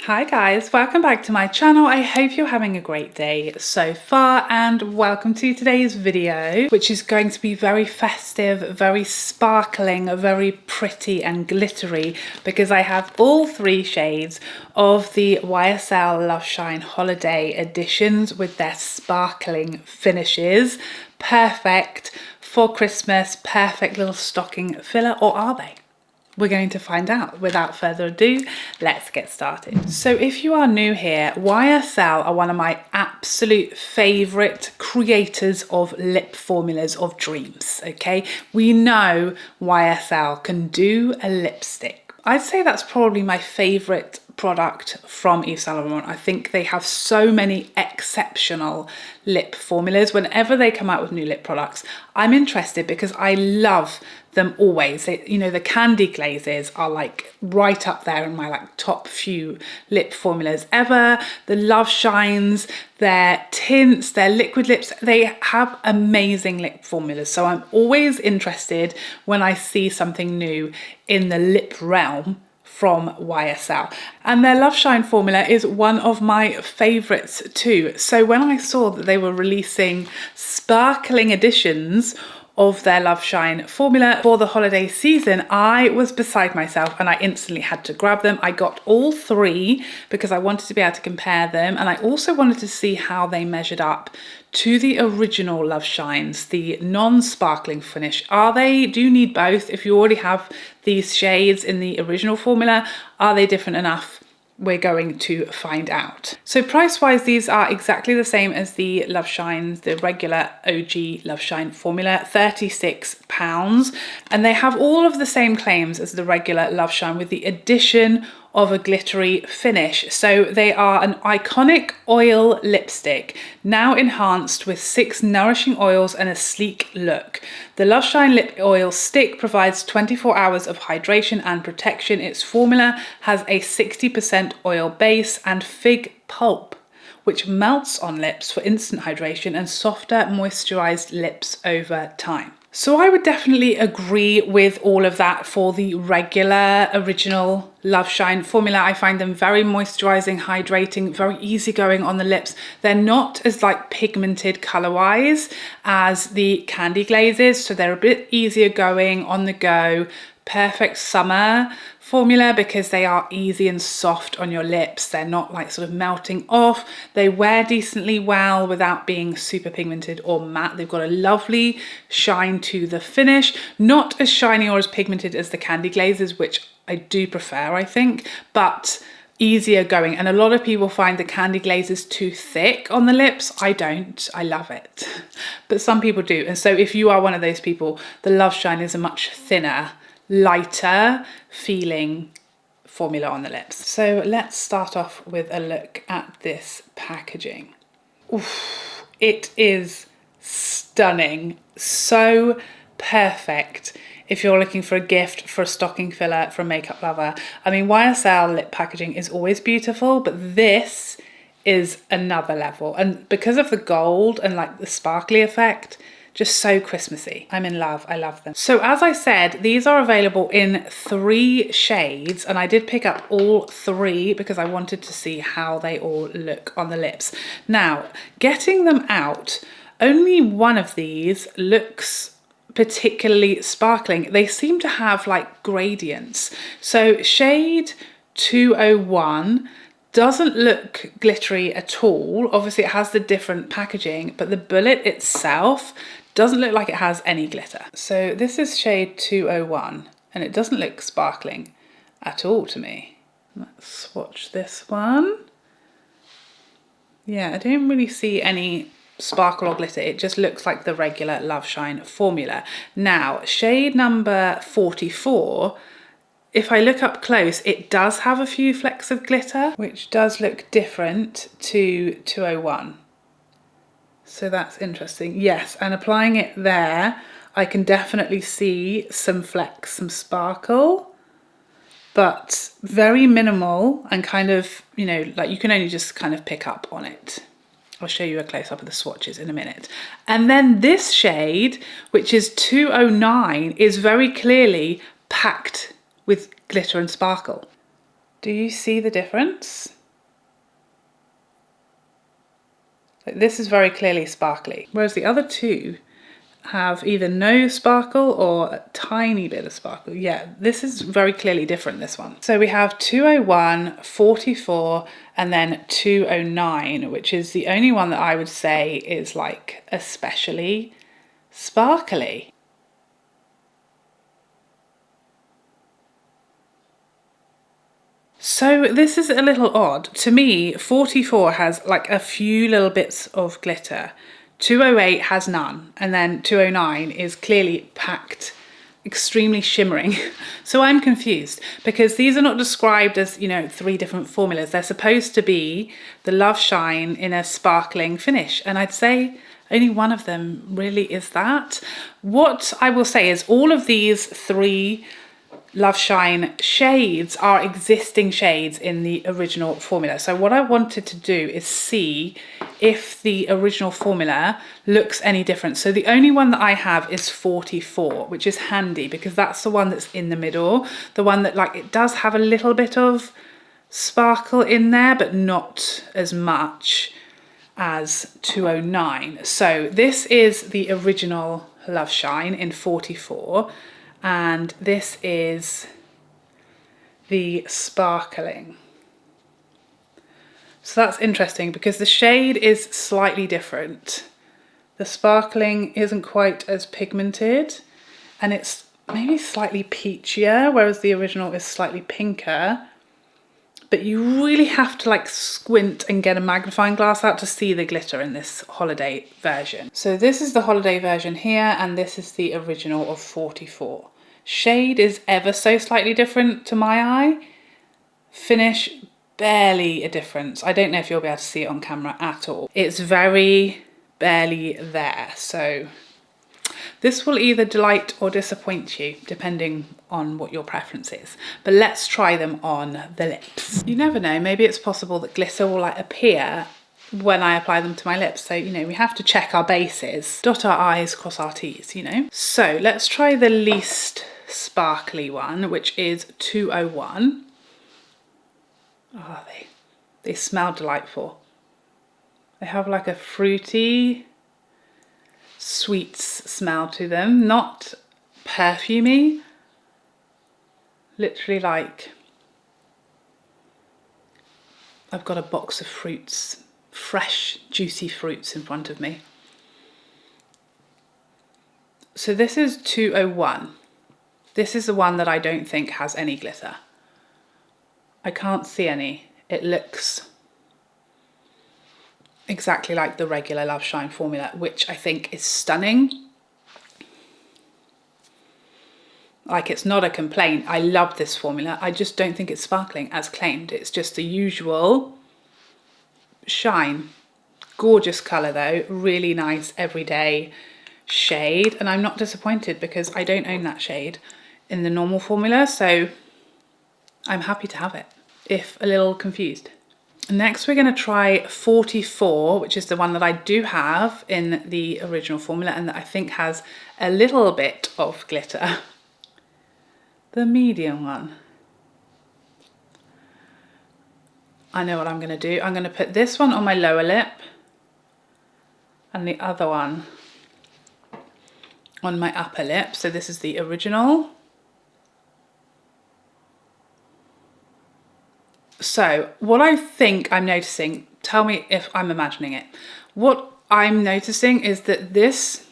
Hi guys, welcome back to my channel. I hope you're having a great day so far and welcome to today's video, which is going to be very festive, very sparkling, very pretty and glittery because I have all three shades of the YSL Loveshine Holiday editions with their sparkling finishes. Perfect for Christmas, perfect little stocking filler, or are they? We're going to find out. Without further ado, let's get started. So if you are new here, YSL are one of my absolute favorite creators of lip formulas of dreams, okay? We know YSL can do a lipstick. I'd say that's probably my favorite product from Yves Saint Laurent. I think they have so many exceptional lip formulas. Whenever they come out with new lip products, I'm interested because I love them always. You know, the candy glazes are like right up there in my like top few lip formulas ever. The Loveshines, their tints, their liquid lips, they have amazing lip formulas. So I'm always interested when I see something new in the lip realm from YSL, and their Loveshine formula is one of my favorites too. So when I saw that they were releasing sparkling editions of their Loveshine formula for the holiday season, I was beside myself and I instantly had to grab them. I got all three because I wanted to be able to compare them, and I also wanted to see how they measured up to the original Loveshines, the non-sparkling finish. Do you need both? If you already have these shades in the original formula, are they different enough? We're going to find out. So price-wise, these are exactly the same as the Loveshines, the regular OG Loveshine formula, £36. And they have all of the same claims as the regular Loveshine with the addition of a glittery finish. So they are an iconic oil lipstick, now enhanced with 6 nourishing oils and a sleek look. The Loveshine Lip Oil Stick provides 24 hours of hydration and protection. Its formula has a 60% oil base and fig pulp, which melts on lips for instant hydration and softer, moisturized lips over time. So I would definitely agree with all of that for the regular original Loveshine formula. I find them very moisturizing, hydrating, very easygoing on the lips. They're not as like pigmented color-wise as the candy glazes, so they're a bit easier going on the go. Perfect summer formula because they are easy and soft on your lips. They're not like sort of melting off. They wear decently well without being super pigmented or matte. They've got a lovely shine to the finish, not as shiny or as pigmented as the candy glazes, which I do prefer, I think, but easier going. And a lot of people find the candy glazes too thick on the lips. I don't. I love it, but some people do. And so if you are one of those people, the Loveshine is a much thinner, lighter feeling formula on the lips. So let's start off with a look at this packaging. Oof, it is stunning, so perfect if you're looking for a gift, for a stocking filler, for a makeup lover. I mean, YSL lip packaging is always beautiful, but this is another level, and because of the gold and like the sparkly effect, just so Christmassy. I'm in love. I love them. So as I said, these are available in 3 shades, and I did pick up all 3 because I wanted to see how they all look on the lips. Now, getting them out, only one of these looks particularly sparkling. They seem to have like gradients. So shade 201 doesn't look glittery at all. Obviously it has the different packaging, but the bullet itself doesn't look like it has any glitter. So this is shade 201 and it doesn't look sparkling at all to me. Let's swatch this one. Yeah, I don't really see any sparkle or glitter. It just looks like the regular Loveshine formula. Now, shade number 44, if I look up close, it does have a few flecks of glitter, which does look different to 201. So that's interesting. Yes, and applying it there, I can definitely see some flecks, some sparkle, but very minimal and kind of, you know, like you can only just kind of pick up on it. I'll show you a close-up of the swatches in a minute. And then this shade, which is 209, is very clearly packed with glitter and sparkle. Do you see the difference? Like, this is very clearly sparkly, whereas the other two have either no sparkle or a tiny bit of sparkle. Yeah, this is very clearly different, this one. So we have 201, 44, and then 209, which is the only one that I would say is like especially sparkly. So this is a little odd. To me, 44 has like a few little bits of glitter. 208 has none, and then 209 is clearly packed, extremely shimmering. So I'm confused because these are not described as, you know, 3 different formulas. They're supposed to be the Loveshine in a sparkling finish, and I'd say only one of them really is that. What I will say is all of these 3 Loveshine shades are existing shades in the original formula. So what I wanted to do is see if the original formula looks any different. So the only one that I have is 44, which is handy because that's the one that's in the middle. The one that, like, it does have a little bit of sparkle in there, but not as much as 209. So this is the original Loveshine in 44. And this is the sparkling. So that's interesting because the shade is slightly different. The sparkling isn't quite as pigmented and it's maybe slightly peachier, whereas the original is slightly pinker. But you really have to like squint and get a magnifying glass out to see the glitter in this holiday version. So this is the holiday version here, and this is the original of 44. Shade is ever so slightly different to my eye. Finish, barely a difference. I don't know if you'll be able to see it on camera at all. It's very barely there. So this will either delight or disappoint you, depending on what your preference is. But let's try them on the lips. You never know, maybe it's possible that glitter will like appear when I apply them to my lips. So, you know, we have to check our bases, dot our I's, cross our T's, you know. So let's try the least sparkly one, which is 201. Oh, they smell delightful. They have like a fruity, sweets smell to them, not perfumey, literally like I've got a box of fruits, fresh juicy fruits in front of me. So this is 201. This is the one that I don't think has any glitter. I can't see any. It looks exactly like the regular Loveshine formula, which I think is stunning. Like, it's not a complaint. I love this formula. I just don't think it's sparkling as claimed. It's just the usual shine. Gorgeous colour though, really nice everyday shade. And I'm not disappointed because I don't own that shade in the normal formula. So I'm happy to have it, if a little confused. Next, we're going to try 44, which is the one that I do have in the original formula and that I think has a little bit of glitter. The medium one. I know what I'm going to do. I'm going to put this one on my lower lip and the other one on my upper lip. So this is the original. So what I think I'm noticing, tell me if I'm imagining it. What I'm noticing is that this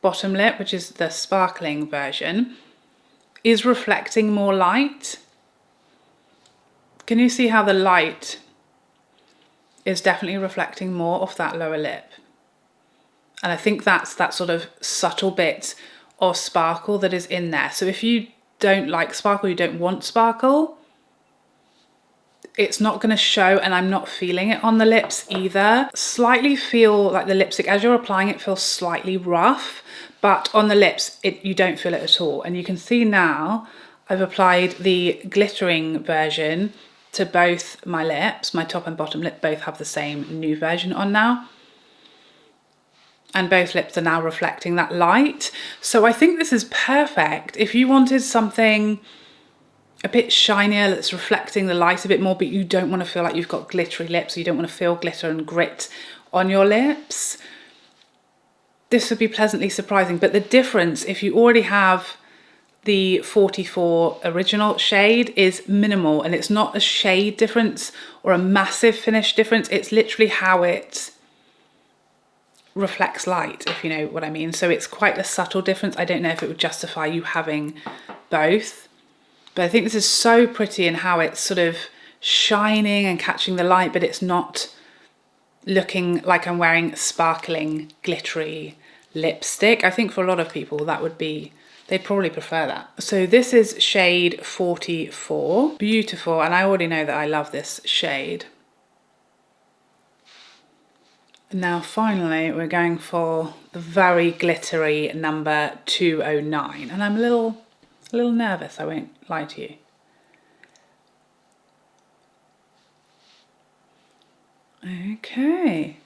bottom lip, which is the sparkling version, is reflecting more light. Can you see how the light is definitely reflecting more off that lower lip? And I think that's that sort of subtle bit of sparkle that is in there. So if you don't like sparkle, you don't want sparkle, it's not going to show, and I'm not feeling it on the lips either. Slightly feel like the lipstick, as you're applying it, feels slightly rough, but on the lips, you don't feel it at all. And you can see now I've applied the glittering version to both my lips. My top and bottom lip both have the same new version on now. And both lips are now reflecting that light. So I think this is perfect if you wanted something a bit shinier that's reflecting the light a bit more, but you don't want to feel like you've got glittery lips, so you don't want to feel glitter and grit on your lips, this would be pleasantly surprising. But the difference, if you already have the 44 original shade, is minimal, and it's not a shade difference or a massive finish difference. It's literally how it reflects light, if you know what I mean. So it's quite a subtle difference. I don't know if it would justify you having both, but I think this is so pretty in how it's sort of shining and catching the light, but it's not looking like I'm wearing sparkling, glittery lipstick. I think for a lot of people that would be, they'd probably prefer that. So this is shade 44, beautiful, and I already know that I love this shade. Now finally we're going for the very glittery number 209, and I'm a little nervous, I won't lie to you. Okay.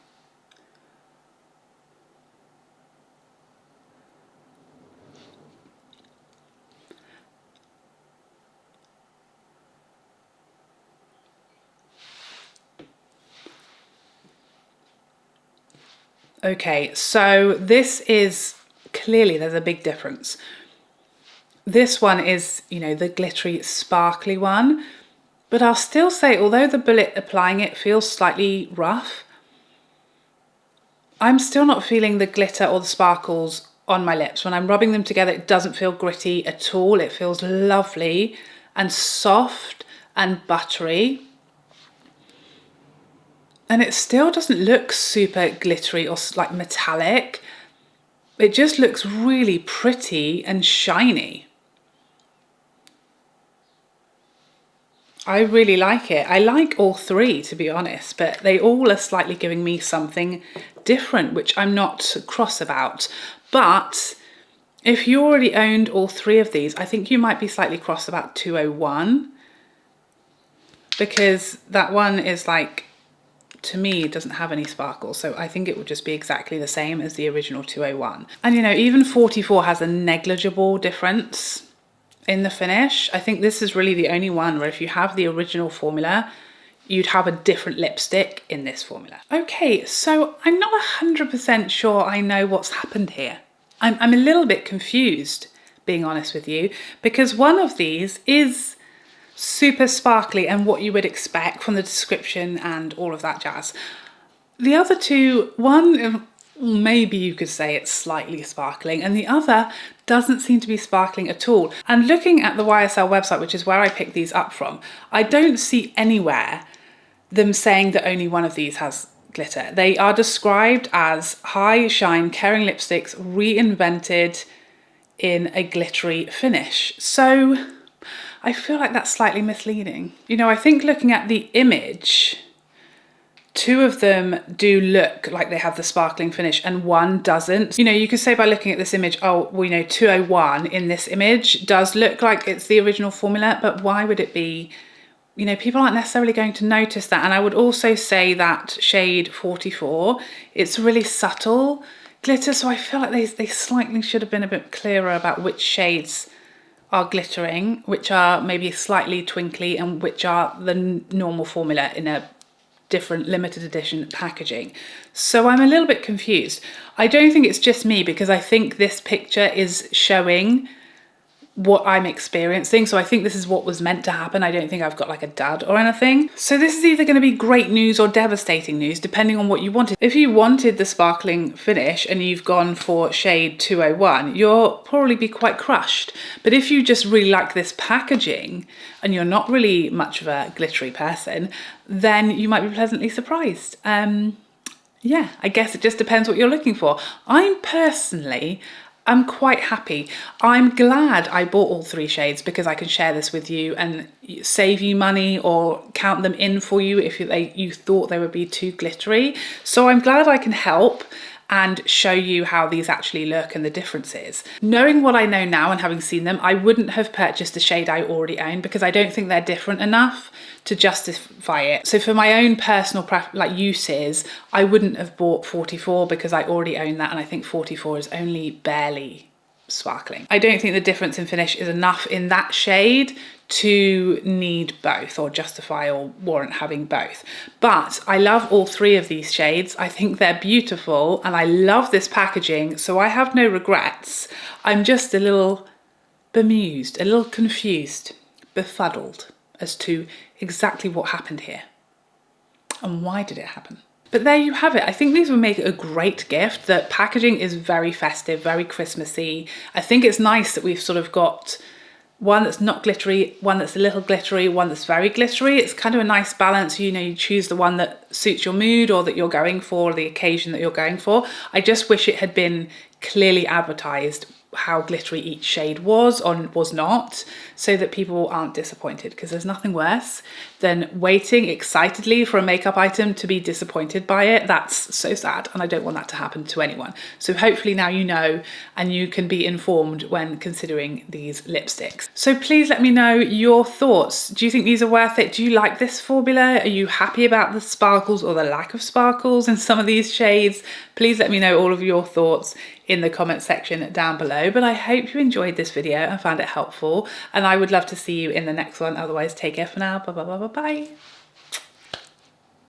Okay, so this is clearly, there's a big difference. This one is, you know, the glittery, sparkly one, but I'll still say, although the bullet applying it feels slightly rough, I'm still not feeling the glitter or the sparkles on my lips. When I'm rubbing them together, it doesn't feel gritty at all. It feels lovely and soft and buttery. And it still doesn't look super glittery or like metallic. It just looks really pretty and shiny. I really like it. I like all three, to be honest, but they all are slightly giving me something different, which I'm not cross about. But if you already owned all three of these, I think you might be slightly cross about 201, because that one is like, to me, it doesn't have any sparkle, so I think it would just be exactly the same as the original 201. And you know, even 44 has a negligible difference in the finish. I think this is really the only one where if you have the original formula, you'd have a different lipstick in this formula. Okay, so I'm not 100% sure I know what's happened here. I'm a little bit confused, being honest with you, because one of these is super sparkly and what you would expect from the description and all of that jazz. The other two, one, maybe you could say it's slightly sparkling, and the other doesn't seem to be sparkling at all. And looking at the YSL website, which is where I picked these up from, I don't see anywhere them saying that only one of these has glitter. They are described as high shine caring lipsticks reinvented in a glittery finish. So I feel like that's slightly misleading. You know, I think looking at the image, two of them do look like they have the sparkling finish and one doesn't. You know, you could say by looking at this image, oh, well, you know, 201 in this image does look like it's the original formula, but why would it be? You know, people aren't necessarily going to notice that. And I would also say that shade 44, it's really subtle glitter, so I feel like they slightly should have been a bit clearer about which shades are glittering, which are maybe slightly twinkly, and which are the normal formula in a different limited edition packaging. So I'm a little bit confused. I don't think it's just me, because I think this picture is showing what I'm experiencing. So I think this is what was meant to happen. I don't think I've got like a dud or anything. So this is either going to be great news or devastating news, depending on what you wanted. If you wanted the sparkling finish and you've gone for shade 201, you'll probably be quite crushed. But if you just really like this packaging and you're not really much of a glittery person, then you might be pleasantly surprised. Yeah, I guess it just depends what you're looking for. I'm quite happy. I'm glad I bought all three shades, because I can share this with you and save you money or count them in for you if you thought they would be too glittery. So I'm glad I can help and show you how these actually look and the differences. Knowing what I know now and having seen them, I wouldn't have purchased a shade I already own, because I don't think they're different enough to justify it. So for my own personal uses, I wouldn't have bought 44 because I already own that, and I think 44 is only barely sparkling. I don't think the difference in finish is enough in that shade to need both or justify or warrant having both. But I love all three of these shades. I think they're beautiful and I love this packaging, so I have no regrets. I'm just a little bemused, a little confused, befuddled as to exactly what happened here and why did it happen. But there you have it. I think these would make a great gift. The packaging is very festive, very Christmassy. I think it's nice that we've sort of got one that's not glittery, one that's a little glittery, one that's very glittery. It's kind of a nice balance. You know, you choose the one that suits your mood or that you're going for, or the occasion that you're going for. I just wish it had been clearly advertised how glittery each shade was or was not, so that people aren't disappointed, because there's nothing worse than waiting excitedly for a makeup item to be disappointed by it. That's so sad, and I don't want that to happen to anyone. So hopefully now you know, and you can be informed when considering these lipsticks. So please let me know your thoughts. Do you think these are worth it? Do you like this formula? Are you happy about the sparkles or the lack of sparkles in some of these shades? Please let me know all of your thoughts in the comment section down below. But I hope you enjoyed this video and found it helpful, and I would love to see you in the next one. Otherwise, take care for now. Bye bye bye bye bye.